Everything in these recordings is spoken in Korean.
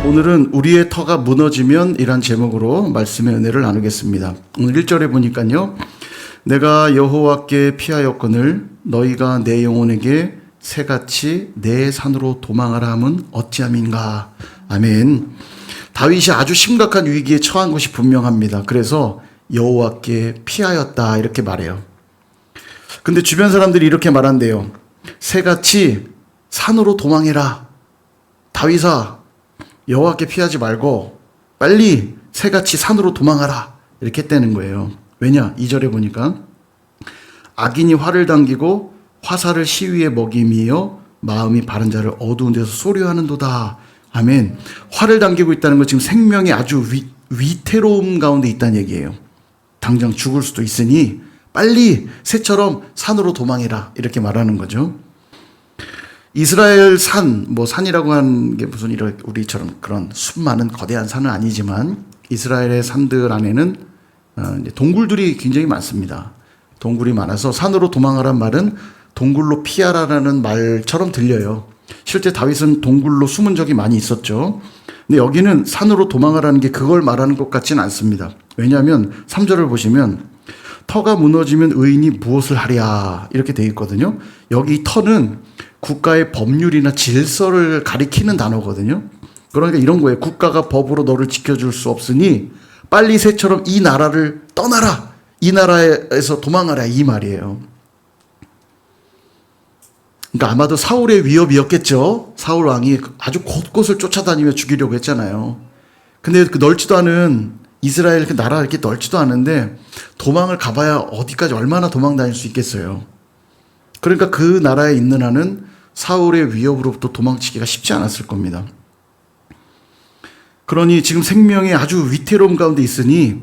오늘은 우리의 터가 무너지면 이란 제목으로 말씀의 은혜를 나누겠습니다. 오늘 1절에 보니까요. 내가 여호와께 피하였거늘 너희가 내 영혼에게 새같이 내 산으로 도망하라 함은 어찌함인가. 아멘. 다윗이 아주 심각한 위기에 처한 것이 분명합니다. 그래서 여호와께 피하였다 이렇게 말해요. 근데 주변 사람들이 이렇게 말한대요. 새같이 산으로 도망해라. 다윗아, 여호와께 피하지 말고 빨리 새같이 산으로 도망하라 이렇게 했다는 거예요. 왜냐? 2절에 보니까 악인이 활을 당기고 화살을 시위에 먹임이여 마음이 바른 자를 어두운 데서 소리하는도다. 아멘. 활을 당기고 있다는 건 지금 생명이 아주 위태로움 가운데 있다는 얘기예요. 당장 죽을 수도 있으니 빨리 새처럼 산으로 도망해라 이렇게 말하는 거죠. 이스라엘 산, 산이라고 하는 게 무슨 우리처럼 그런 숲 많은 거대한 산은 아니지만 이스라엘의 산들 안에는 동굴들이 굉장히 많습니다. 동굴이 많아서 산으로 도망하란 말은 동굴로 피하라라는 말처럼 들려요. 실제 다윗은 동굴로 숨은 적이 많이 있었죠. 근데 여기는 산으로 도망하라는 게 그걸 말하는 것 같지는 않습니다. 왜냐하면 3절을 보시면 터가 무너지면 의인이 무엇을 하랴 이렇게 되어 있거든요. 여기 터는 국가의 법률이나 질서를 가리키는 단어거든요. 그러니까 이런 거예요. 국가가 법으로 너를 지켜줄 수 없으니 빨리 새처럼 이 나라를 떠나라. 이 나라에서 도망하라 이 말이에요. 그러니까 아마도 사울의 위협이었겠죠. 사울 왕이 아주 곳곳을 쫓아다니며 죽이려고 했잖아요. 근데 그 넓지도 않은 이스라엘 그 나라 이렇게 넓지도 않은데 도망을 가봐야 어디까지 얼마나 도망 다닐 수 있겠어요. 그러니까 그 나라에 있는 한은 사울의 위협으로부터 도망치기가 쉽지 않았을 겁니다. 그러니 지금 생명이 아주 위태로움 가운데 있으니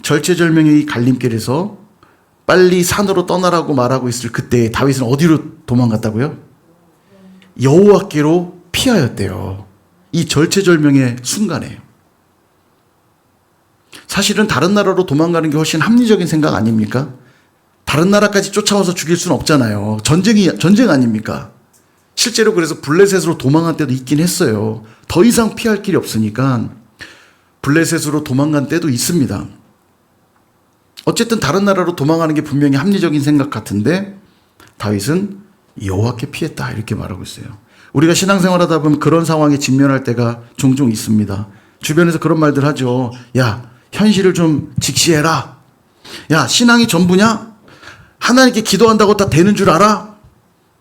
절체절명의 이 갈림길에서 빨리 산으로 떠나라고 말하고 있을 그때 다윗은 어디로 도망갔다고요? 여호와께로 피하였대요. 이 절체절명의 순간에. 사실은 다른 나라로 도망가는 게 훨씬 합리적인 생각 아닙니까? 다른 나라까지 쫓아와서 죽일 수는 없잖아요. 전쟁 아닙니까? 실제로 그래서 블레셋으로 도망간 때도 있긴 했어요. 더 이상 피할 길이 없으니까 블레셋으로 도망간 때도 있습니다. 어쨌든 다른 나라로 도망가는 게 분명히 합리적인 생각 같은데 다윗은 여호와께 피했다 이렇게 말하고 있어요. 우리가 신앙생활하다 보면 그런 상황에 직면할 때가 종종 있습니다. 주변에서 그런 말들 하죠. 야, 현실을 좀 직시해라. 야, 신앙이 전부냐? 하나님께 기도한다고 다 되는 줄 알아?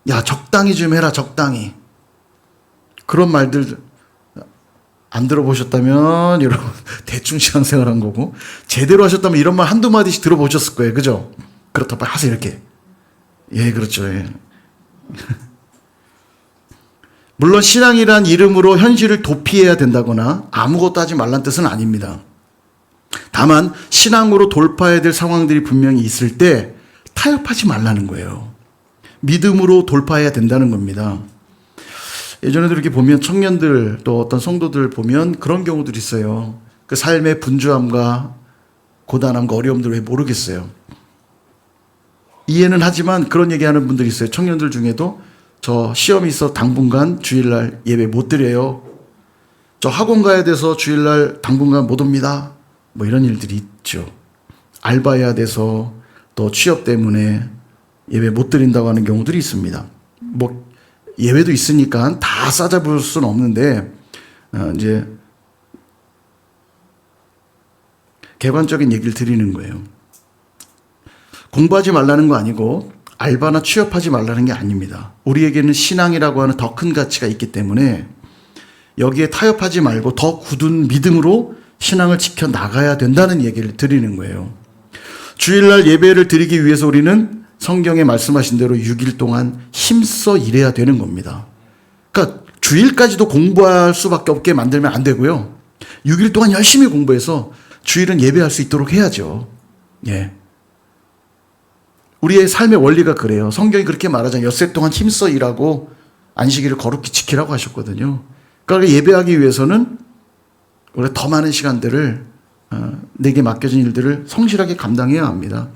야, 적당히 좀 해라, 적당히. 그런 말들 안 들어보셨다면 여러분 대충 신앙생활 한 거고 제대로 하셨다면 이런 말 한두 마디씩 들어보셨을 거예요. 그죠? 그렇다 빨리 하세요 이렇게. 예, 그렇죠. 예. 물론 신앙이란 이름으로 현실을 도피해야 된다거나 아무것도 하지 말란 뜻은 아닙니다. 다만 신앙으로 돌파해야 될 상황들이 분명히 있을 때 타협하지 말라는 거예요. 믿음으로 돌파해야 된다는 겁니다. 예전에도 이렇게 보면 청년들 또 어떤 성도들 보면 그런 경우들이 있어요. 그 삶의 분주함과 고단함과 어려움들을 왜 모르겠어요. 이해는 하지만 그런 얘기하는 분들이 있어요. 청년들 중에도 저 시험이 있어 당분간 주일날 예배 못 드려요. 저 학원 가야 돼서 주일날 당분간 못 옵니다. 이런 일들이 있죠. 알바해야 돼서 또 취업 때문에 예배 못 드린다고 하는 경우들이 있습니다. 예외도 있으니까 다 싸잡을 수는 없는데 이제 객관적인 얘기를 드리는 거예요. 공부하지 말라는 거 아니고 알바나 취업하지 말라는 게 아닙니다. 우리에게는 신앙이라고 하는 더 큰 가치가 있기 때문에 여기에 타협하지 말고 더 굳은 믿음으로 신앙을 지켜나가야 된다는 얘기를 드리는 거예요. 주일날 예배를 드리기 위해서 우리는 성경에 말씀하신 대로 6일 동안 힘써 일해야 되는 겁니다. 그러니까 주일까지도 공부할 수밖에 없게 만들면 안 되고요. 6일 동안 열심히 공부해서 주일은 예배할 수 있도록 해야죠. 예. 우리의 삶의 원리가 그래요. 성경이 그렇게 말하잖아요. 엿새 동안 힘써 일하고 안식일을 거룩히 지키라고 하셨거든요. 그러니까 예배하기 위해서는 우리가 더 많은 시간들을 내게 맡겨진 일들을 성실하게 감당해야 합니다.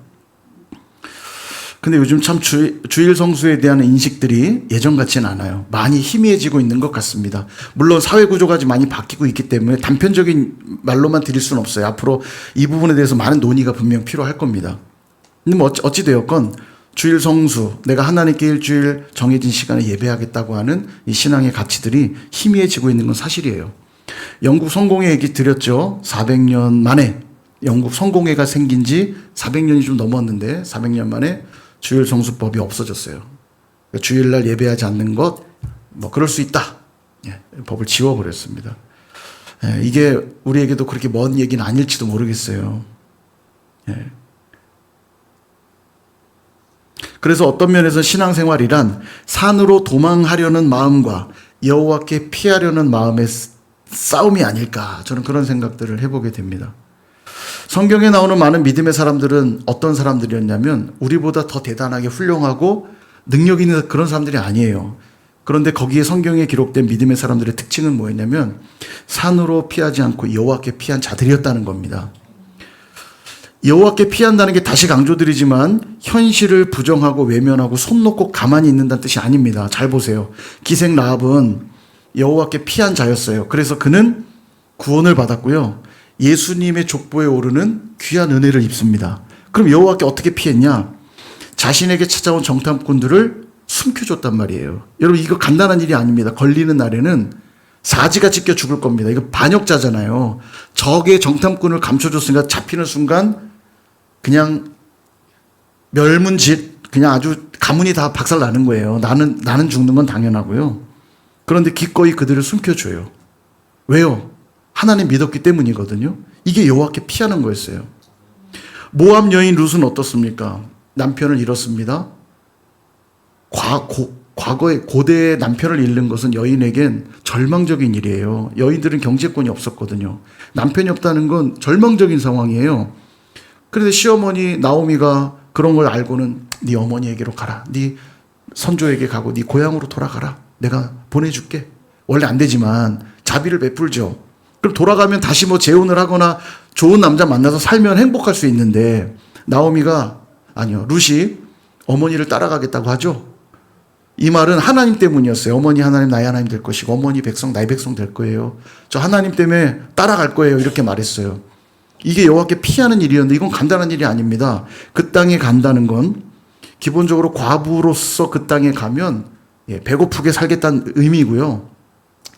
근데 요즘 참 주일 성수에 대한 인식들이 예전 같지는 않아요. 많이 희미해지고 있는 것 같습니다. 물론 사회 구조가 좀 많이 바뀌고 있기 때문에 단편적인 말로만 드릴 수는 없어요. 앞으로 이 부분에 대해서 많은 논의가 분명 필요할 겁니다. 근데 뭐 어찌되었건 주일 성수, 내가 하나님께 일주일 정해진 시간에 예배하겠다고 하는 이 신앙의 가치들이 희미해지고 있는 건 사실이에요. 영국 성공회 얘기 드렸죠. 400년 만에 영국 성공회가 생긴 지 400년이 좀 넘었는데 400년 만에 주일 성수법이 없어졌어요. 주일날 예배하지 않는 것, 뭐 그럴 수 있다. 예, 법을 지워버렸습니다. 예, 이게 우리에게도 그렇게 먼 얘기는 아닐지도 모르겠어요. 예. 그래서 어떤 면에서 신앙생활이란 산으로 도망하려는 마음과 여호와께 피하려는 마음의 싸움이 아닐까, 저는 그런 생각들을 해보게 됩니다. 성경에 나오는 많은 믿음의 사람들은 어떤 사람들이었냐면 우리보다 더 대단하게 훌륭하고 능력 있는 그런 사람들이 아니에요. 그런데 거기에 성경에 기록된 믿음의 사람들의 특징은 뭐였냐면 산으로 피하지 않고 여호와께 피한 자들이었다는 겁니다. 여호와께 피한다는 게 다시 강조드리지만 현실을 부정하고 외면하고 손 놓고 가만히 있는다는 뜻이 아닙니다. 잘 보세요. 기생 라합은 여호와께 피한 자였어요. 그래서 그는 구원을 받았고요. 예수님의 족보에 오르는 귀한 은혜를 입습니다. 그럼 여호와께 어떻게 피했냐? 자신에게 찾아온 정탐꾼들을 숨겨줬단 말이에요. 여러분, 이거 간단한 일이 아닙니다. 걸리는 날에는 사지가 찢겨 죽을 겁니다. 이거 반역자잖아요. 적의 정탐꾼을 감춰줬으니까 잡히는 순간 그냥 멸문짓, 그냥 아주 가문이 다 박살 나는 거예요. 나는 죽는 건 당연하고요. 그런데 기꺼이 그들을 숨겨줘요. 왜요? 하나님 믿었기 때문이거든요. 이게 여호와께 피하는 거였어요. 모압 여인 룻은 어떻습니까? 남편을 잃었습니다. 과거에 고대의 남편을 잃는 것은 여인에겐 절망적인 일이에요. 여인들은 경제권이 없었거든요. 남편이 없다는 건 절망적인 상황이에요. 그런데 시어머니 나오미가 그런 걸 알고는 네 어머니에게로 가라. 네 선조에게 가고 네 고향으로 돌아가라. 내가 보내줄게. 원래 안 되지만 자비를 베풀죠. 그럼 돌아가면 다시 뭐 재혼을 하거나 좋은 남자 만나서 살면 행복할 수 있는데 나오미가 아니요. 룻이 어머니를 따라가겠다고 하죠. 이 말은 하나님 때문이었어요. 어머니 하나님 나의 하나님 될 것이고 어머니 백성 나의 백성 될 거예요. 저 하나님 때문에 따라갈 거예요. 이렇게 말했어요. 이게 여호와께 피하는 일이었는데 이건 간단한 일이 아닙니다. 그 땅에 간다는 건 기본적으로 과부로서 그 땅에 가면 배고프게 살겠다는 의미고요.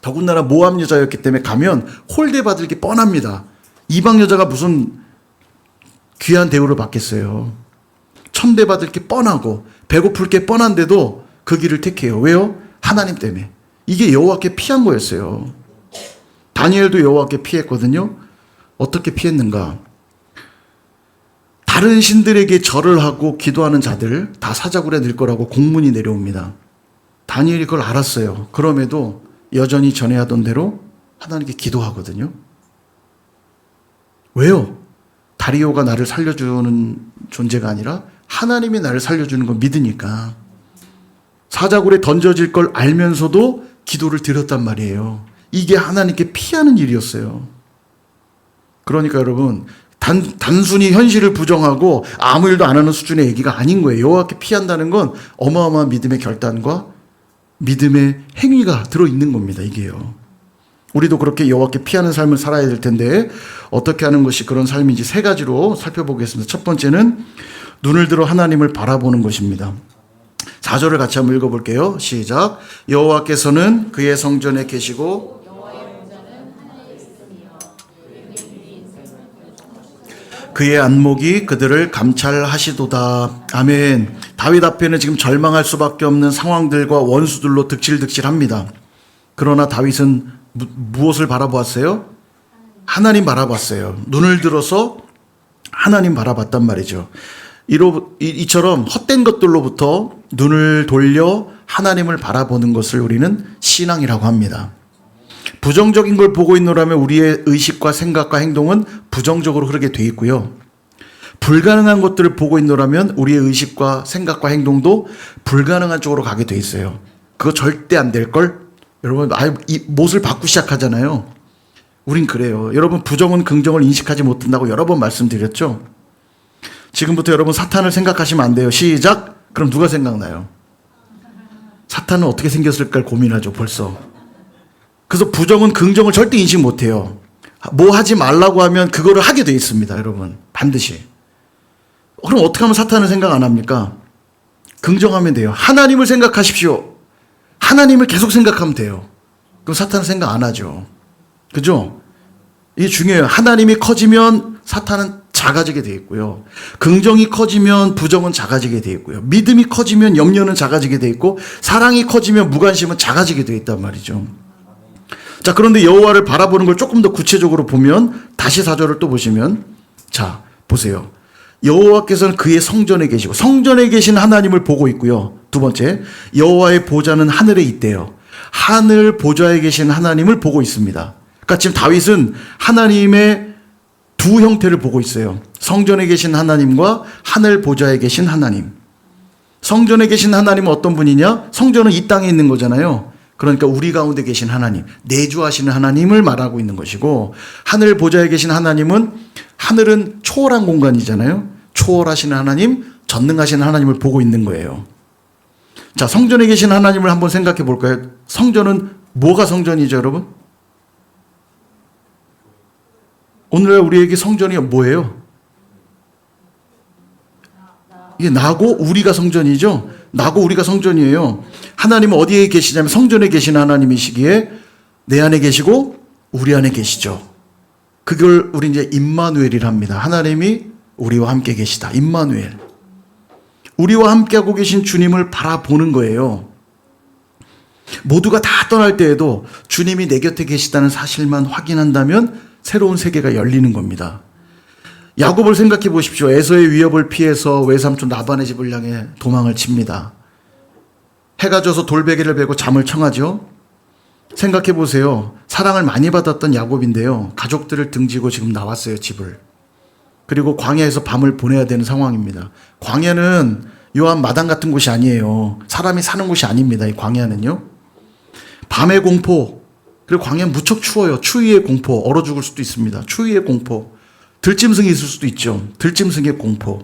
더군다나 모압 여자였기 때문에 가면 홀대받을 게 뻔합니다. 이방 여자가 무슨 귀한 대우를 받겠어요. 천대받을 게 뻔하고 배고플 게 뻔한데도 그 길을 택해요. 왜요? 하나님 때문에. 이게 여호와께 피한 거였어요. 다니엘도 여호와께 피했거든요. 어떻게 피했는가? 다른 신들에게 절을 하고 기도하는 자들 다 사자굴에 넣을 거라고 공문이 내려옵니다. 다니엘이 그걸 알았어요. 그럼에도 여전히 전에 하던 대로 하나님께 기도하거든요. 왜요? 다리오가 나를 살려주는 존재가 아니라 하나님이 나를 살려주는 걸 믿으니까. 사자굴에 던져질 걸 알면서도 기도를 드렸단 말이에요. 이게 하나님께 피하는 일이었어요. 그러니까 여러분, 단순히 현실을 부정하고 아무 일도 안 하는 수준의 얘기가 아닌 거예요. 여호와께 피한다는 건 어마어마한 믿음의 결단과 믿음의 행위가 들어있는 겁니다. 이게요. 우리도 그렇게 여호와께 피하는 삶을 살아야 될 텐데 어떻게 하는 것이 그런 삶인지 세 가지로 살펴보겠습니다. 첫 번째는 눈을 들어 하나님을 바라보는 것입니다. 4절을 같이 한번 읽어볼게요. 시작. 여호와께서는 그의 성전에 계시고 그의 안목이 그들을 감찰하시도다. 아멘. 다윗 앞에는 지금 절망할 수밖에 없는 상황들과 원수들로 득실득실합니다. 그러나 다윗은 무엇을 바라보았어요? 하나님 바라봤어요. 눈을 들어서 하나님 바라봤단 말이죠. 이처럼 헛된 것들로부터 눈을 돌려 하나님을 바라보는 것을 우리는 신앙이라고 합니다. 부정적인 걸 보고 있노라면 우리의 의식과 생각과 행동은 부정적으로 흐르게 돼 있고요. 불가능한 것들을 보고 있노라면 우리의 의식과 생각과 행동도 불가능한 쪽으로 가게 돼 있어요. 그거 절대 안 될 걸. 여러분, 이 못을 받고 시작하잖아요. 우린 그래요. 여러분, 부정은 긍정을 인식하지 못한다고 여러 번 말씀드렸죠. 지금부터 여러분 사탄을 생각하시면 안 돼요. 시작. 그럼 누가 생각나요? 사탄은 어떻게 생겼을까 고민하죠, 벌써. 그래서 부정은 긍정을 절대 인식 못해요. 뭐 하지 말라고 하면 그거를 하게 돼 있습니다, 여러분. 반드시. 그럼 어떻게 하면 사탄은 생각 안 합니까? 긍정하면 돼요. 하나님을 생각하십시오. 하나님을 계속 생각하면 돼요. 그럼 사탄은 생각 안 하죠. 그죠? 이게 중요해요. 하나님이 커지면 사탄은 작아지게 돼 있고요. 긍정이 커지면 부정은 작아지게 돼 있고요. 믿음이 커지면 염려는 작아지게 돼 있고, 사랑이 커지면 무관심은 작아지게 돼 있단 말이죠. 자, 그런데 여호와를 바라보는 걸 조금 더 구체적으로 보면, 다시 4절을 또 보시면, 자, 보세요. 여호와께서는 그의 성전에 계시고, 성전에 계신 하나님을 보고 있고요. 두 번째, 여호와의 보좌는 하늘에 있대요. 하늘 보좌에 계신 하나님을 보고 있습니다. 그러니까 지금 다윗은 하나님의 두 형태를 보고 있어요. 성전에 계신 하나님과 하늘 보좌에 계신 하나님. 성전에 계신 하나님은 어떤 분이냐? 성전은 이 땅에 있는 거잖아요. 그러니까 우리 가운데 계신 하나님, 내주하시는 하나님을 말하고 있는 것이고, 하늘 보좌에 계신 하나님은, 하늘은 초월한 공간이잖아요. 초월하시는 하나님, 전능하시는 하나님을 보고 있는 거예요. 자, 성전에 계신 하나님을 한번 생각해 볼까요? 성전은 뭐가 성전이죠, 여러분? 오늘날 우리에게 성전이 뭐예요? 이게 나고 우리가 성전이죠? 나고 우리가 성전이에요. 하나님은 어디에 계시냐면 성전에 계신 하나님이시기에 내 안에 계시고 우리 안에 계시죠. 그걸 우리 이제 임마누엘이라 합니다. 하나님이 우리와 함께 계시다. 임마누엘. 우리와 함께하고 계신 주님을 바라보는 거예요. 모두가 다 떠날 때에도 주님이 내 곁에 계시다는 사실만 확인한다면 새로운 세계가 열리는 겁니다. 야곱을 생각해 보십시오. 에서의 위협을 피해서 외삼촌 라반의 집을 향해 도망을 칩니다. 해가 져서 돌베개를 베고 잠을 청하죠. 생각해 보세요. 사랑을 많이 받았던 야곱인데요. 가족들을 등지고 지금 나왔어요, 집을. 그리고 광야에서 밤을 보내야 되는 상황입니다. 광야는 요한 마당 같은 곳이 아니에요. 사람이 사는 곳이 아닙니다, 이 광야는요. 밤의 공포, 그리고 광야는 무척 추워요. 추위의 공포, 얼어 죽을 수도 있습니다. 추위의 공포, 들짐승이 있을 수도 있죠. 들짐승의 공포.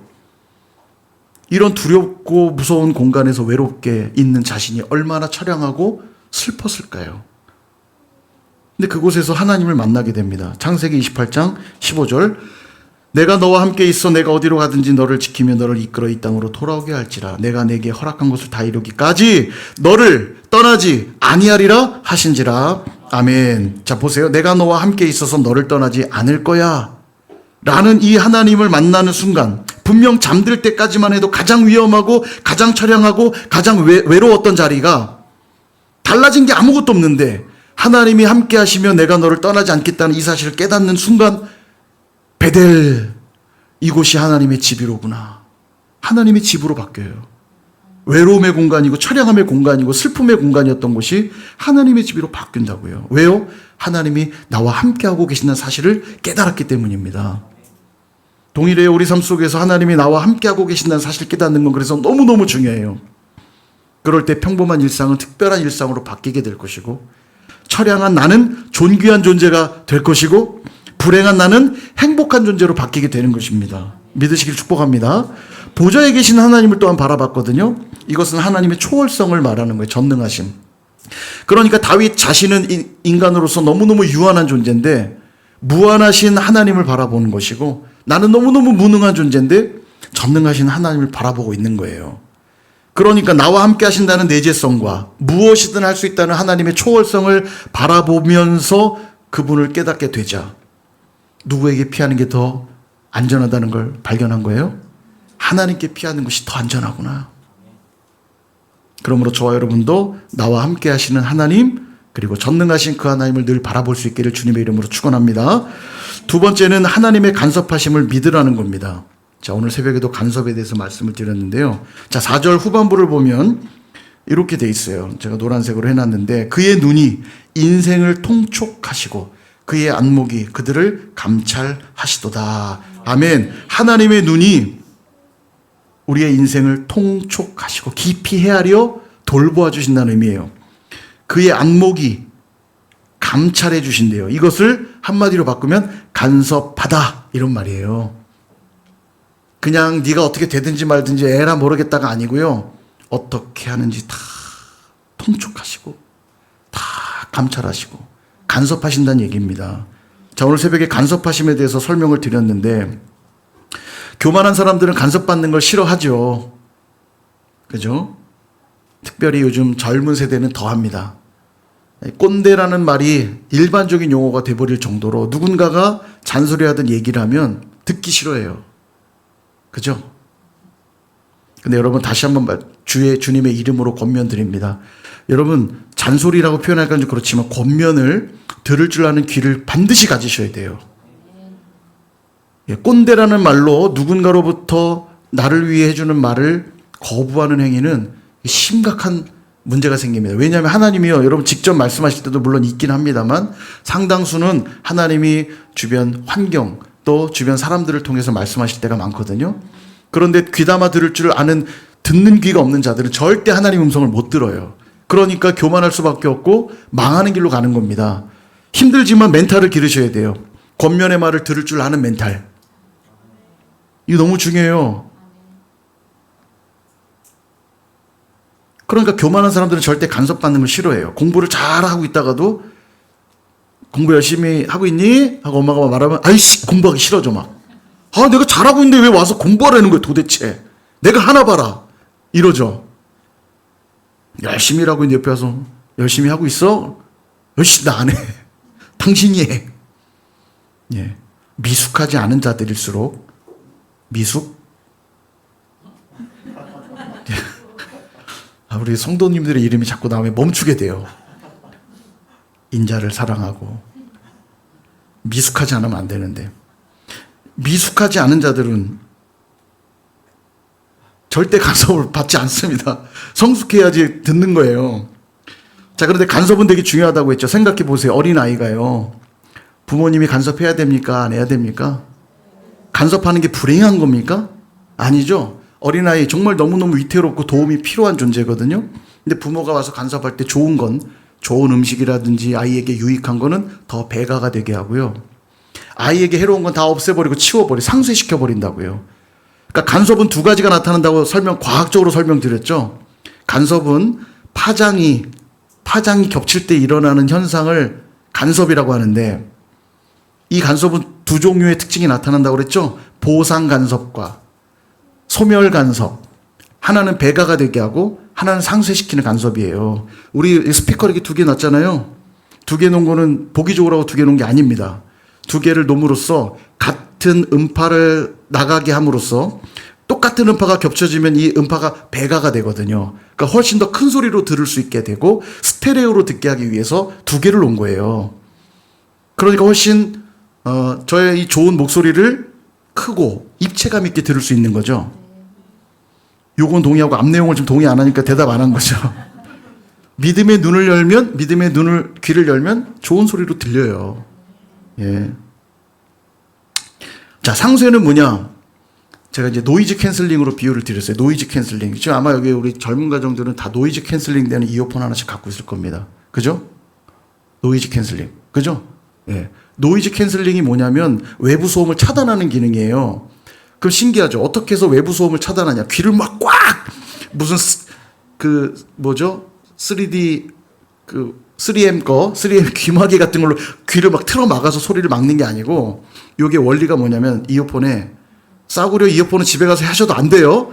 이런 두렵고 무서운 공간에서 외롭게 있는 자신이 얼마나 처량하고 슬펐을까요? 근데 그곳에서 하나님을 만나게 됩니다. 창세기 28장 15절. 내가 너와 함께 있어 내가 어디로 가든지 너를 지키며 너를 이끌어 이 땅으로 돌아오게 할지라. 내가 내게 허락한 것을 다 이루기까지 너를 떠나지 아니하리라 하신지라. 아멘. 자, 보세요. 내가 너와 함께 있어서 너를 떠나지 않을 거야 라는 이 하나님을 만나는 순간, 분명 잠들 때까지만 해도 가장 위험하고 가장 처량하고 가장 외로웠던 자리가 달라진 게 아무것도 없는데, 하나님이 함께 하시며 내가 너를 떠나지 않겠다는 이 사실을 깨닫는 순간, 베델, 이곳이 하나님의 집이로구나. 하나님의 집으로 바뀌어요. 외로움의 공간이고 처량함의 공간이고 슬픔의 공간이었던 곳이 하나님의 집으로 바뀐다고요. 왜요? 하나님이 나와 함께하고 계신다는 사실을 깨달았기 때문입니다. 동일해요. 우리 삶 속에서 하나님이 나와 함께하고 계신다는 사실을 깨닫는 건 그래서 너무너무 중요해요. 그럴 때 평범한 일상은 특별한 일상으로 바뀌게 될 것이고, 처량한 나는 존귀한 존재가 될 것이고, 불행한 나는 행복한 존재로 바뀌게 되는 것입니다. 믿으시길 축복합니다. 보좌에 계신 하나님을 또한 바라봤거든요. 이것은 하나님의 초월성을 말하는 거예요. 전능하심. 그러니까 다윗 자신은 인간으로서 너무너무 유한한 존재인데 무한하신 하나님을 바라보는 것이고, 나는 너무너무 무능한 존재인데 전능하신 하나님을 바라보고 있는 거예요. 그러니까 나와 함께 하신다는 내재성과 무엇이든 할 수 있다는 하나님의 초월성을 바라보면서 그분을 깨닫게 되자 누구에게 피하는 게 더 안전하다는 걸 발견한 거예요? 하나님께 피하는 것이 더 안전하구나. 그러므로 저와 여러분도 나와 함께 하시는 하나님, 그리고 전능하신 그 하나님을 늘 바라볼 수 있기를 주님의 이름으로 축원합니다. 두 번째는 하나님의 간섭하심을 믿으라는 겁니다. 자, 오늘 새벽에도 간섭에 대해서 말씀을 드렸는데요. 자, 4절 후반부를 보면 이렇게 돼 있어요. 제가 노란색으로 해놨는데, 그의 눈이 인생을 통촉하시고 그의 안목이 그들을 감찰하시도다. 아멘. 하나님의 눈이 우리의 인생을 통촉하시고 깊이 헤아려 돌보아 주신다는 의미예요. 그의 안목이 감찰해 주신대요. 이것을 한마디로 바꾸면 간섭하다, 이런 말이에요. 그냥 네가 어떻게 되든지 말든지 에라 모르겠다가 아니고요. 어떻게 하는지 다 통촉하시고 다 감찰하시고 간섭하신다는 얘기입니다. 자, 오늘 새벽에 간섭하심에 대해서 설명을 드렸는데 교만한 사람들은 간섭받는 걸 싫어하죠. 그죠? 특별히 요즘 젊은 세대는 더합니다. 꼰대라는 말이 일반적인 용어가 돼버릴 정도로 누군가가 잔소리하든 얘기를 하면 듣기 싫어해요. 그죠? 근데 여러분 다시 한번 주님의 이름으로 권면드립니다. 여러분 잔소리라고 표현할까 좀 그렇지만 권면을 들을 줄 아는 귀를 반드시 가지셔야 돼요. 꼰대라는 말로 누군가로부터 나를 위해 해주는 말을 거부하는 행위는 심각한 문제가 생깁니다. 왜냐하면 하나님이요, 여러분 직접 말씀하실 때도 물론 있긴 합니다만 상당수는 하나님이 주변 환경 또 주변 사람들을 통해서 말씀하실 때가 많거든요. 그런데 귀담아 들을 줄 아는 듣는 귀가 없는 자들은 절대 하나님 음성을 못 들어요. 그러니까 교만할 수밖에 없고 망하는 길로 가는 겁니다. 힘들지만 멘탈을 기르셔야 돼요. 권면의 말을 들을 줄 아는 멘탈. 이거 너무 중요해요. 그러니까 교만한 사람들은 절대 간섭받는 걸 싫어해요. 공부를 잘하고 있다가도 공부 열심히 하고 있니? 하고 엄마가 말하면 아이씨 공부하기 싫어져 막. 아 내가 잘하고 있는데 왜 와서 공부하라는 거야 도대체. 내가 하나 봐라. 이러죠. 열심히 일하고 있는데 옆에 와서 열심히 하고 있어? 열심히 나 안 해. 당신이 해. 예. 미숙하지 않은 자들일수록 미숙? 우리 성도님들의 이름이 자꾸 나오면 멈추게 돼요. 인자를 사랑하고 미숙하지 않으면 안 되는데 미숙하지 않은 자들은 절대 간섭을 받지 않습니다. 성숙해야지 듣는 거예요. 자, 그런데 간섭은 되게 중요하다고 했죠. 생각해 보세요. 어린아이가요. 부모님이 간섭해야 됩니까? 안 해야 됩니까? 간섭하는 게 불행한 겁니까? 아니죠. 어린아이 정말 너무너무 위태롭고 도움이 필요한 존재거든요. 근데 부모가 와서 간섭할 때 좋은 건 좋은 음식이라든지 아이에게 유익한 거는 더 배가가 되게 하고요. 아이에게 해로운 건 다 없애버리고 상쇄시켜버린다고요. 그러니까 간섭은 두 가지가 나타난다고 과학적으로 설명드렸죠. 간섭은 파장이 겹칠 때 일어나는 현상을 간섭이라고 하는데 이 간섭은 두 종류의 특징이 나타난다고 그랬죠. 보상 간섭과 소멸 간섭. 하나는 배가가 되게 하고 하나는 상쇄시키는 간섭이에요. 우리 스피커 이렇게 두 개 놨잖아요. 두 개 놓은 거는 보기 좋으라고 두 개 놓은 게 아닙니다. 두 개를 놓음으로써 같은 음파를 나가게 함으로써 똑같은 음파가 겹쳐지면 이 음파가 배가가 되거든요. 그러니까 훨씬 더 큰 소리로 들을 수 있게 되고 스테레오로 듣게 하기 위해서 두 개를 놓은 거예요. 그러니까 훨씬 저의 이 좋은 목소리를 크고 입체감 있게 들을 수 있는 거죠. 요건 동의하고 앞 내용을 좀 동의 안 하니까 대답 안 한 거죠. 믿음의 귀를 열면 좋은 소리로 들려요. 예. 자, 상쇄는 뭐냐? 제가 이제 노이즈 캔슬링으로 비유를 드렸어요. 노이즈 캔슬링. 지금 아마 여기 우리 젊은 가정들은 다 노이즈 캔슬링 되는 이어폰 하나씩 갖고 있을 겁니다. 그죠? 노이즈 캔슬링. 그죠? 예. 노이즈 캔슬링이 뭐냐면 외부 소음을 차단하는 기능이에요. 그럼 신기하죠? 어떻게 해서 외부 소음을 차단하냐? 귀를 막 꽉! 무슨 3M 귀마개 같은 걸로 귀를 막 틀어 막아서 소리를 막는 게 아니고 요게 원리가 뭐냐면 이어폰에 싸구려 이어폰은 집에 가서 하셔도 안 돼요.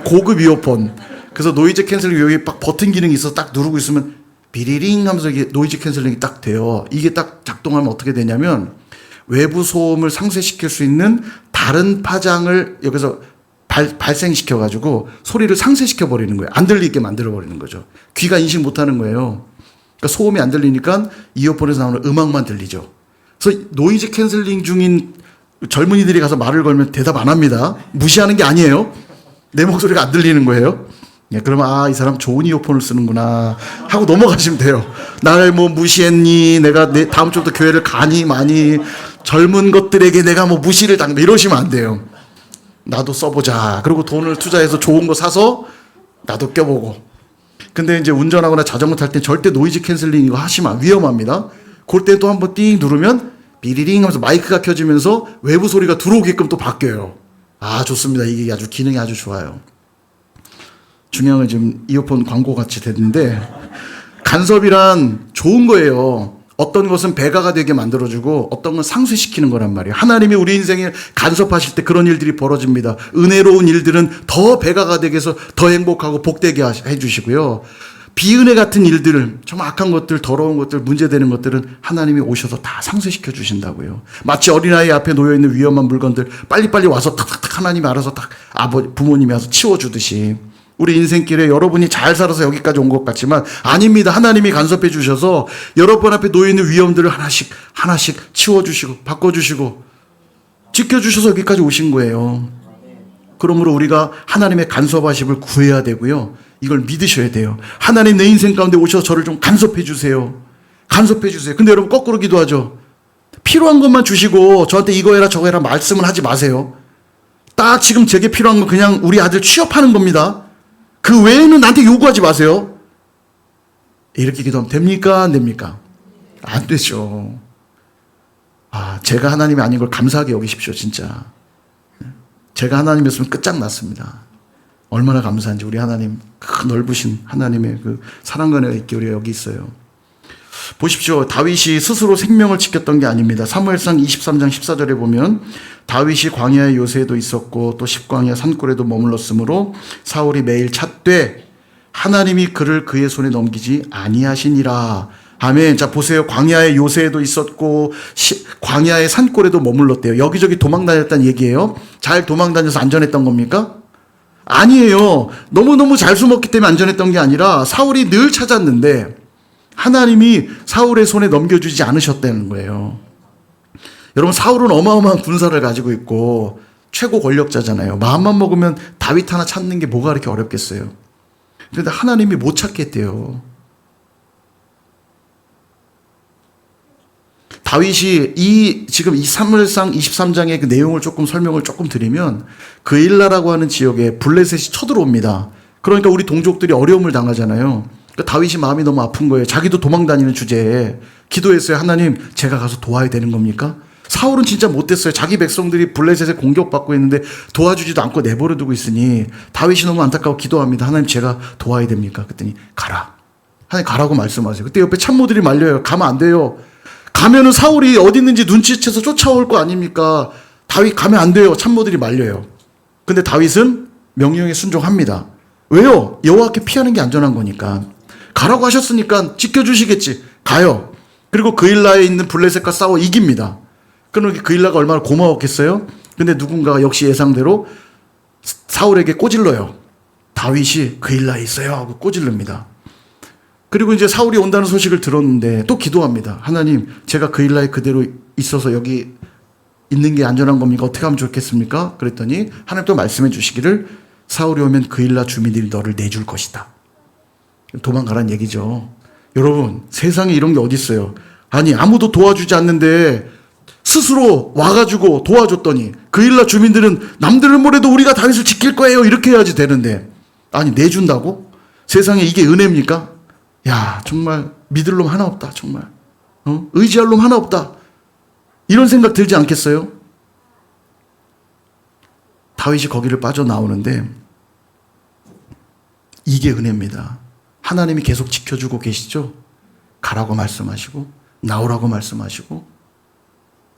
고급 이어폰. 그래서 노이즈 캔슬링 여기 막 버튼 기능이 있어서 딱 누르고 있으면 비리링 하면서 이게 노이즈 캔슬링이 딱 돼요. 이게 딱 작동하면 어떻게 되냐면 외부 소음을 상쇄시킬 수 있는 다른 파장을 여기서 발생시켜가지고 소리를 상쇄시켜버리는 거예요. 안 들리게 만들어버리는 거죠. 귀가 인식 못하는 거예요. 그러니까 소음이 안 들리니까 이어폰에서 나오는 음악만 들리죠. 그래서 노이즈 캔슬링 중인 젊은이들이 가서 말을 걸면 대답 안 합니다. 무시하는 게 아니에요. 내 목소리가 안 들리는 거예요. 예, 그러면 이 사람 좋은 이어폰을 쓰는구나 하고 넘어가시면 돼요. 날 뭐 무시했니? 내가 다음 주부터 교회를 가니 마니? 젊은 것들에게 내가 뭐 무시를 당해 이러시면 안 돼요. 나도 써보자. 그리고 돈을 투자해서 좋은 거 사서 나도 껴보고. 근데 이제 운전하거나 자전거 탈 때 절대 노이즈 캔슬링 이거 하시면 위험합니다. 그럴 때 또 한번 띵 누르면 비리링 하면서 마이크가 켜지면서 외부 소리가 들어오게끔 또 바뀌어요. 좋습니다. 이게 아주 기능이 아주 좋아요. 중요한 건 지금 이어폰 광고 같이 됐는데, 간섭이란 좋은 거예요. 어떤 것은 배가가 되게 만들어주고 어떤 건 상쇄시키는 거란 말이에요. 하나님이 우리 인생에 간섭하실 때 그런 일들이 벌어집니다. 은혜로운 일들은 더 배가가 되게 해서 더 행복하고 복되게 해주시고요. 비은혜 같은 일들을, 정말 악한 것들, 더러운 것들, 문제되는 것들은 하나님이 오셔서 다 상쇄시켜 주신다고요. 마치 어린아이 앞에 놓여있는 위험한 물건들 빨리빨리 와서 탁탁탁 하나님이 알아서 탁 부모님이 와서 치워주듯이 우리 인생길에 여러분이 잘 살아서 여기까지 온 것 같지만 아닙니다. 하나님이 간섭해 주셔서 여러분 앞에 놓여있는 위험들을 하나씩 치워주시고 바꿔주시고 지켜주셔서 여기까지 오신 거예요. 그러므로 우리가 하나님의 간섭하심을 구해야 되고요. 이걸 믿으셔야 돼요. 하나님 내 인생 가운데 오셔서 저를 좀 간섭해 주세요. 간섭해 주세요. 근데 여러분 거꾸로 기도하죠. 필요한 것만 주시고 저한테 이거 해라 저거 해라 말씀을 하지 마세요. 딱 지금 제게 필요한 건 그냥 우리 아들 취업하는 겁니다. 그 외에는 나한테 요구하지 마세요. 이렇게 기도하면 됩니까? 안 됩니까? 안 되죠. 제가 하나님이 아닌 걸 감사하게 여기십시오, 진짜. 제가 하나님이었으면 끝장났습니다. 얼마나 감사한지 우리 하나님, 그 넓으신 하나님의 그 사랑과 은혜가 있기에 우리가 여기 있어요. 보십시오. 다윗이 스스로 생명을 지켰던 게 아닙니다. 사무엘상 23장 14절에 보면 다윗이 광야의 요새에도 있었고 또 십광야 산골에도 머물렀으므로 사울이 매일 찾되 하나님이 그를 그의 손에 넘기지 아니하시니라. 아멘. 자, 보세요. 광야의 요새에도 있었고 광야의 산골에도 머물렀대요. 여기저기 도망다녔다는 얘기예요. 잘 도망다녀서 안전했던 겁니까? 아니에요. 너무너무 잘 숨었기 때문에 안전했던 게 아니라 사울이 늘 찾았는데 하나님이 사울의 손에 넘겨주지 않으셨다는 거예요. 여러분, 사울은 어마어마한 군사를 가지고 있고 최고 권력자잖아요. 마음만 먹으면 다윗 하나 찾는 게 뭐가 그렇게 어렵겠어요. 그런데 하나님이 못 찾게 했대요. 다윗이 지금 이 사무엘상 23장의 그 내용을 설명을 조금 드리면 그일라라고 하는 지역에 블레셋이 쳐들어옵니다. 그러니까 우리 동족들이 어려움을 당하잖아요. 그러니까 다윗이 마음이 너무 아픈 거예요. 자기도 도망다니는 주제에 기도했어요. 하나님, 제가 가서 도와야 되는 겁니까? 사울은 진짜 못됐어요. 자기 백성들이 블레셋에 공격받고 있는데 도와주지도 않고 내버려 두고 있으니 다윗이 너무 안타까워 기도합니다. 하나님, 제가 도와야 됩니까? 그랬더니 가라. 하나님, 가라고 말씀하세요. 그때 옆에 참모들이 말려요. 가면 안 돼요. 가면은 사울이 어디 있는지 눈치채서 쫓아올 거 아닙니까? 다윗 가면 안 돼요. 참모들이 말려요. 근데 다윗은 명령에 순종합니다. 왜요? 여호와께 피하는 게 안전한 거니까. 가라고 하셨으니까 지켜주시겠지. 가요. 그리고 그일라에 있는 블레셋과 싸워 이깁니다. 그러니까 그일라가 얼마나 고마웠겠어요? 근데 누군가가 역시 예상대로 사울에게 꼬질러요. 다윗이 그일라에 있어요 하고 꼬질릅니다. 그리고 이제 사울이 온다는 소식을 들었는데 또 기도합니다. 하나님, 제가 그일라에 그대로 있어서 여기 있는 게 안전한 겁니까? 어떻게 하면 좋겠습니까? 그랬더니 하나님 또 말씀해 주시기를 사울이 오면 그일라 주민들이 너를 내줄 것이다. 도망가란 얘기죠. 여러분, 세상에 이런 게 어디 있어요? 아니, 아무도 도와주지 않는데 스스로 와가지고 도와줬더니 그일라 주민들은 남들은 뭐래도 우리가 다윗을 지킬 거예요 이렇게 해야지 되는데, 아니 내준다고? 세상에 이게 은혜입니까? 야, 정말 믿을 놈 하나 없다. 정말 의지할 놈 하나 없다. 이런 생각 들지 않겠어요? 다윗이 거기를 빠져나오는데 이게 은혜입니다. 하나님이 계속 지켜주고 계시죠? 가라고 말씀하시고 나오라고 말씀하시고.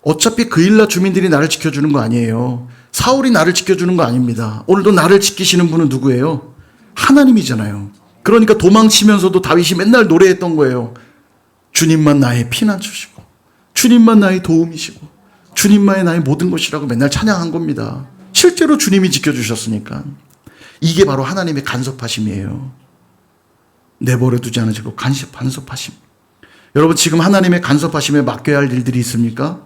어차피 그일라 주민들이 나를 지켜주는 거 아니에요. 사울이 나를 지켜주는 거 아닙니다. 오늘도 나를 지키시는 분은 누구예요? 하나님이잖아요. 그러니까 도망치면서도 다윗이 맨날 노래했던 거예요. 주님만 나의 피난처시고 주님만 나의 도움이시고 주님만이 나의 모든 것이라고 맨날 찬양한 겁니다. 실제로 주님이 지켜주셨으니까. 이게 바로 하나님의 간섭하심이에요. 내버려 두지 않으시고 간섭하심. 여러분, 지금 하나님의 간섭하심에 맡겨야 할 일들이 있습니까?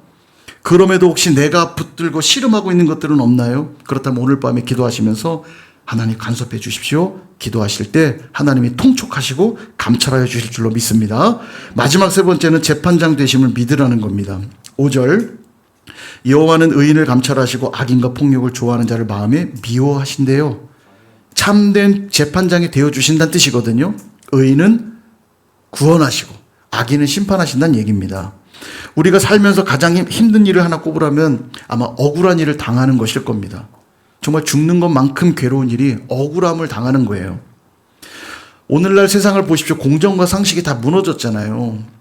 그럼에도 혹시 내가 붙들고 씨름하고 있는 것들은 없나요? 그렇다면 오늘 밤에 기도하시면서 하나님 간섭해 주십시오. 기도하실 때 하나님이 통촉하시고 감찰하여 주실 줄로 믿습니다. 마지막 세 번째는 재판장 되심을 믿으라는 겁니다. 5절, 여호와는 의인을 감찰하시고 악인과 폭력을 좋아하는 자를 마음에 미워하신대요. 참된 재판장이 되어주신다는 뜻이거든요. 의인은 구원하시고 악인은 심판하신다는 얘기입니다. 우리가 살면서 가장 힘든 일을 하나 꼽으라면 아마 억울한 일을 당하는 것일 겁니다. 정말 죽는 것만큼 괴로운 일이 억울함을 당하는 거예요. 오늘날 세상을 보십시오. 공정과 상식이 다 무너졌잖아요.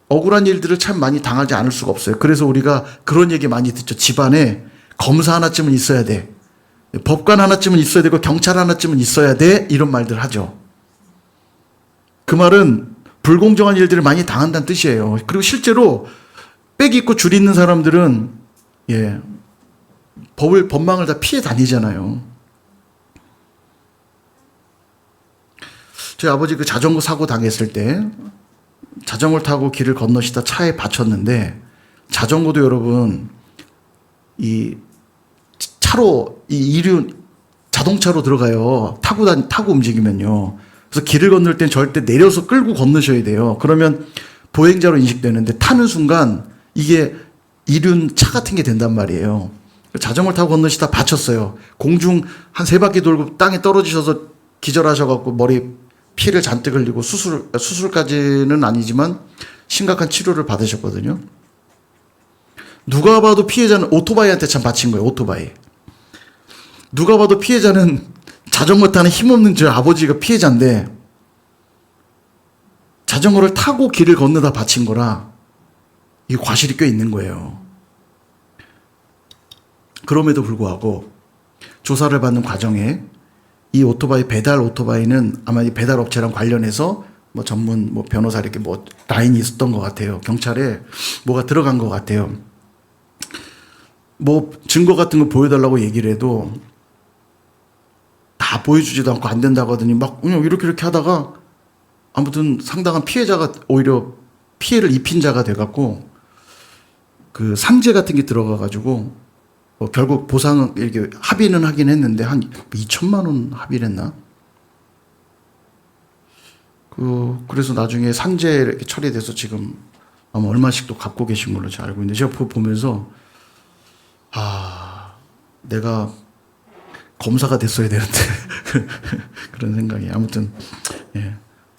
억울한 일들을 참 많이 당하지 않을 수가 없어요. 그래서 우리가 그런 얘기 많이 듣죠. 집안에 검사 하나쯤은 있어야 돼. 법관 하나쯤은 있어야 되고 경찰 하나쯤은 있어야 돼. 이런 말들 하죠. 그 말은 불공정한 일들을 많이 당한다는 뜻이에요. 그리고 실제로 빽 있고 줄 있는 사람들은 법망을 다 피해 다니잖아요. 저희 아버지 그 자전거 사고 당했을 때 자전거를 타고 길을 건너시다 차에 받쳤는데, 자전거도 여러분 이 차로 이 이륜 자동차로 들어가요. 타고 움직이면요. 그래서 길을 건널 땐 절대 내려서 끌고 건너셔야 돼요. 그러면 보행자로 인식되는데, 타는 순간 이게 이륜 차 같은 게 된단 말이에요. 자전거를 타고 건너시다 받쳤어요. 공중 한 3바퀴 돌고 땅에 떨어지셔서 기절하셔갖고 머리 피를 잔뜩 흘리고 수술까지는 아니지만 심각한 치료를 받으셨거든요. 누가 봐도 피해자는 오토바이한테 참 바친 거예요. 오토바이. 누가 봐도 피해자는 자전거 타는 힘없는 저 아버지가 피해자인데, 자전거를 타고 길을 건너다 바친 거라 이 과실이 꽤 있는 거예요. 그럼에도 불구하고 조사를 받는 과정에 이 오토바이, 배달 오토바이는 아마 이 배달 업체랑 관련해서 뭐 전문 뭐 변호사 이렇게 뭐 라인이 있었던 것 같아요. 경찰에 뭐가 들어간 것 같아요. 뭐 증거 같은 거 보여달라고 얘기를 해도 다 보여주지도 않고 안 된다고 하더니 막 그냥 이렇게 하다가 아무튼 상당한 피해자가 오히려 피해를 입힌 자가 돼갖고 그 상재 같은 게 들어가가지고 결국 보상은 이렇게 합의는 하긴 했는데 한 2천만 원 합의를 했나? 그래서 나중에 산재 이렇게 처리돼서 지금 아마 얼마씩 또 갚고 계신 걸로 잘 알고 있는데, 제가 보면서 내가 검사가 됐어야 되는데 그런 생각이. 아무튼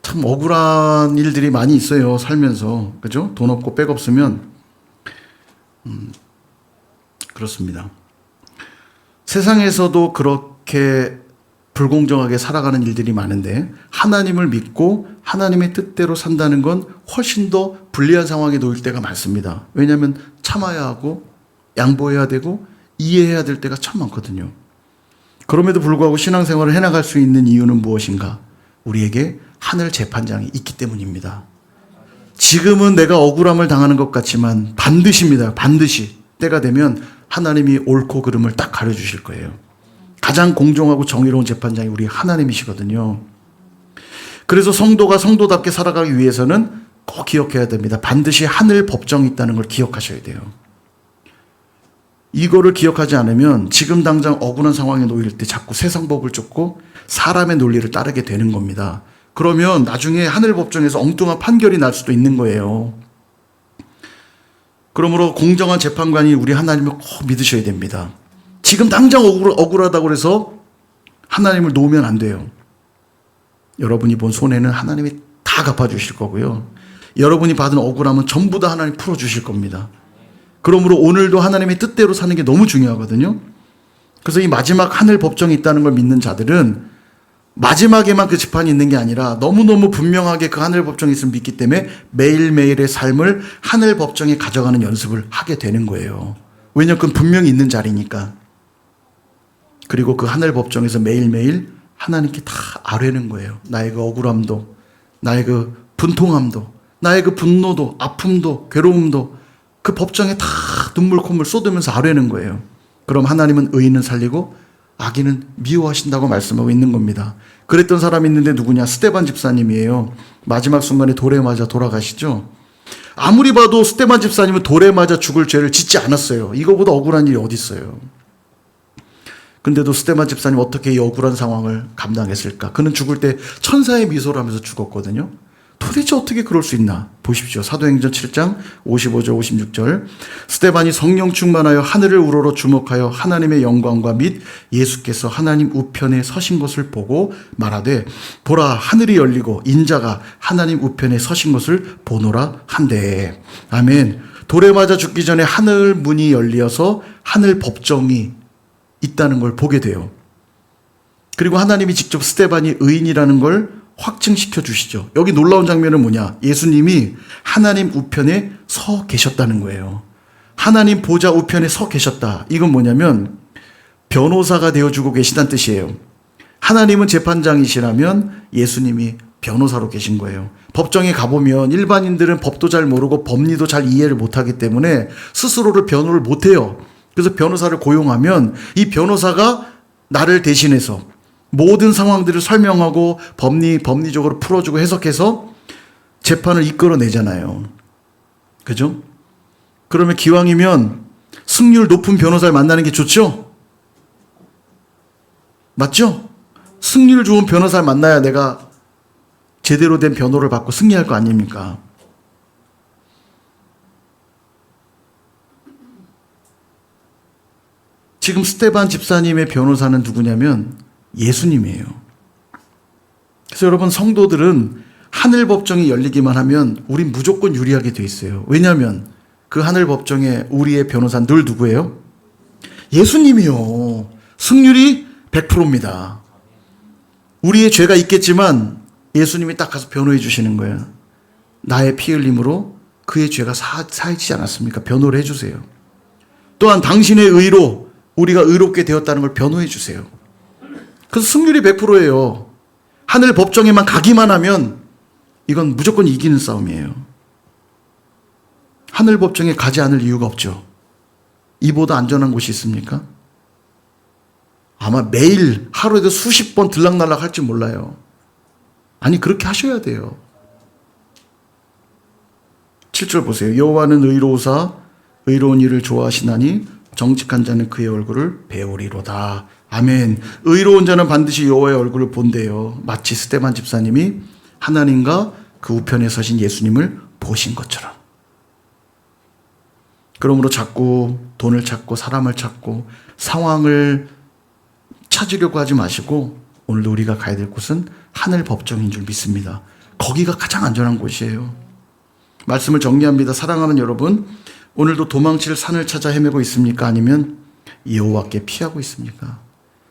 참 억울한 일들이 많이 있어요, 살면서. 그죠? 돈 없고 백 없으면 그렇습니다. 세상에서도 그렇게 불공정하게 살아가는 일들이 많은데, 하나님을 믿고 하나님의 뜻대로 산다는 건 훨씬 더 불리한 상황에 놓일 때가 많습니다. 왜냐하면 참아야 하고 양보해야 되고 이해해야 될 때가 참 많거든요. 그럼에도 불구하고 신앙생활을 해나갈 수 있는 이유는 무엇인가? 우리에게 하늘 재판장이 있기 때문입니다. 지금은 내가 억울함을 당하는 것 같지만 반드시입니다. 반드시 때가 되면 하나님이 옳고 그름을 딱 가려주실 거예요. 가장 공정하고 정의로운 재판장이 우리 하나님이시거든요. 그래서 성도가 성도답게 살아가기 위해서는 꼭 기억해야 됩니다. 반드시 하늘 법정이 있다는 걸 기억하셔야 돼요. 이거를 기억하지 않으면 지금 당장 억울한 상황에 놓일 때 자꾸 세상 법을 쫓고 사람의 논리를 따르게 되는 겁니다. 그러면 나중에 하늘 법정에서 엉뚱한 판결이 날 수도 있는 거예요. 그러므로 공정한 재판관이 우리 하나님을 꼭 믿으셔야 됩니다. 지금 당장 억울하다고 해서 하나님을 놓으면 안 돼요. 여러분이 본 손해는 하나님이 다 갚아주실 거고요. 여러분이 받은 억울함은 전부 다 하나님 풀어주실 겁니다. 그러므로 오늘도 하나님의 뜻대로 사는 게 너무 중요하거든요. 그래서 이 마지막 하늘 법정이 있다는 걸 믿는 자들은 마지막에만 그 재판이 있는 게 아니라 너무너무 분명하게 그 하늘 법정이 있음을 믿기 때문에 매일매일의 삶을 하늘 법정에 가져가는 연습을 하게 되는 거예요. 왜냐하면 그건 분명히 있는 자리니까. 그리고 그 하늘 법정에서 매일매일 하나님께 다 아뢰는 거예요. 나의 그 억울함도, 나의 그 분통함도, 나의 그 분노도, 아픔도, 괴로움도 그 법정에 다 눈물 콧물 쏟으면서 아뢰는 거예요. 그럼 하나님은 의인은 살리고 악인은 미워하신다고 말씀하고 있는 겁니다. 그랬던 사람이 있는데 누구냐? 스데반 집사님이에요. 마지막 순간에 돌에 맞아 돌아가시죠. 아무리 봐도 스데반 집사님은 돌에 맞아 죽을 죄를 짓지 않았어요. 이거보다 억울한 일이 어디 있어요. 근데도 스데반 집사님 어떻게 이 억울한 상황을 감당했을까? 그는 죽을 때 천사의 미소를 하면서 죽었거든요. 도대체 어떻게 그럴 수 있나? 보십시오. 사도행전 7장 55절 56절. 스데반이 성령 충만하여 하늘을 우러러 주목하여 하나님의 영광과 및 예수께서 하나님 우편에 서신 것을 보고 말하되, 보라, 하늘이 열리고 인자가 하나님 우편에 서신 것을 보노라 한대. 아멘. 돌에 맞아 죽기 전에 하늘 문이 열려서 하늘 법정이 있다는 걸 보게 돼요. 그리고 하나님이 직접 스데반이 의인이라는 걸 확증시켜 주시죠. 여기 놀라운 장면은 뭐냐? 예수님이 하나님 우편에 서 계셨다는 거예요. 하나님 보좌 우편에 서 계셨다. 이건 뭐냐면 변호사가 되어주고 계시다는 뜻이에요. 하나님은 재판장이시라면 예수님이 변호사로 계신 거예요. 법정에 가보면 일반인들은 법도 잘 모르고 법리도 잘 이해를 못하기 때문에 스스로를 변호를 못해요. 그래서 변호사를 고용하면 이 변호사가 나를 대신해서 모든 상황들을 설명하고 법리적으로 풀어주고 해석해서 재판을 이끌어내잖아요. 그죠? 그러면 기왕이면 승률 높은 변호사를 만나는 게 좋죠? 맞죠? 승률 좋은 변호사를 만나야 내가 제대로 된 변호를 받고 승리할 거 아닙니까? 지금 스데반 집사님의 변호사는 누구냐면 예수님이에요. 그래서 여러분 성도들은 하늘 법정이 열리기만 하면 우린 무조건 유리하게 돼 있어요. 왜냐하면 그 하늘 법정에 우리의 변호사는 늘 누구예요? 예수님이요. 승률이 100%입니다. 우리의 죄가 있겠지만 예수님이 딱 가서 변호해 주시는 거예요. 나의 피 흘림으로 그의 죄가 사해지지 않았습니까? 변호를 해주세요. 또한 당신의 의로 우리가 의롭게 되었다는 걸 변호해 주세요. 그래서 승률이 100%예요. 하늘 법정에만 가기만 하면 이건 무조건 이기는 싸움이에요. 하늘 법정에 가지 않을 이유가 없죠. 이보다 안전한 곳이 있습니까? 아마 매일 하루에도 수십 번 들락날락 할지 몰라요. 아니 그렇게 하셔야 돼요. 7절 보세요. 여호와는 의로우사 의로운 일을 좋아하시나니 정직한 자는 그의 얼굴을 배우리로다. 아멘. 의로운 자는 반드시 여호와의 얼굴을 본대요. 마치 스데반 집사님이 하나님과 그 우편에 서신 예수님을 보신 것처럼. 그러므로 자꾸 돈을 찾고 사람을 찾고 상황을 찾으려고 하지 마시고 오늘도 우리가 가야 될 곳은 하늘 법정인 줄 믿습니다. 거기가 가장 안전한 곳이에요. 말씀을 정리합니다. 사랑하는 여러분, 오늘도 도망칠 산을 찾아 헤매고 있습니까? 아니면 여호와께 피하고 있습니까?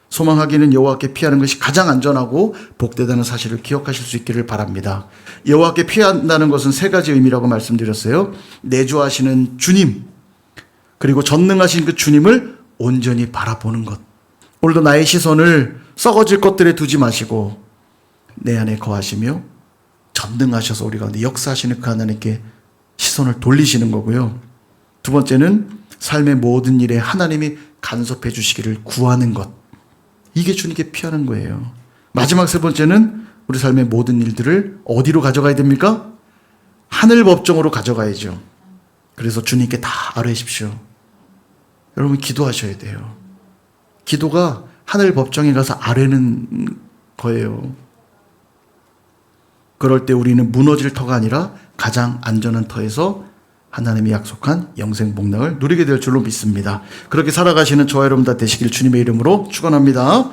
소망하기는 여호와께 피하는 것이 가장 안전하고 복되다는 사실을 기억하실 수 있기를 바랍니다. 여호와께 피한다는 것은 세 가지 의미라고 말씀드렸어요. 내주하시는 주님, 그리고 전능하신 그 주님을 온전히 바라보는 것. 오늘도 나의 시선을 썩어질 것들에 두지 마시고 내 안에 거하시며 전능하셔서 우리 가운데 역사하시는 그 하나님께 시선을 돌리시는 거고요. 두 번째는 삶의 모든 일에 하나님이 간섭해 주시기를 구하는 것. 이게 주님께 피하는 거예요. 마지막 세 번째는 우리 삶의 모든 일들을 어디로 가져가야 됩니까? 하늘 법정으로 가져가야죠. 그래서 주님께 다 아뢰십시오. 여러분 기도하셔야 돼요. 기도가 하늘 법정에 가서 아뢰는 거예요. 그럴 때 우리는 무너질 터가 아니라 가장 안전한 터에서 하나님이 약속한 영생 복락을 누리게 될 줄로 믿습니다. 그렇게 살아가시는 저와 여러분 다 되시길 주님의 이름으로 축원합니다.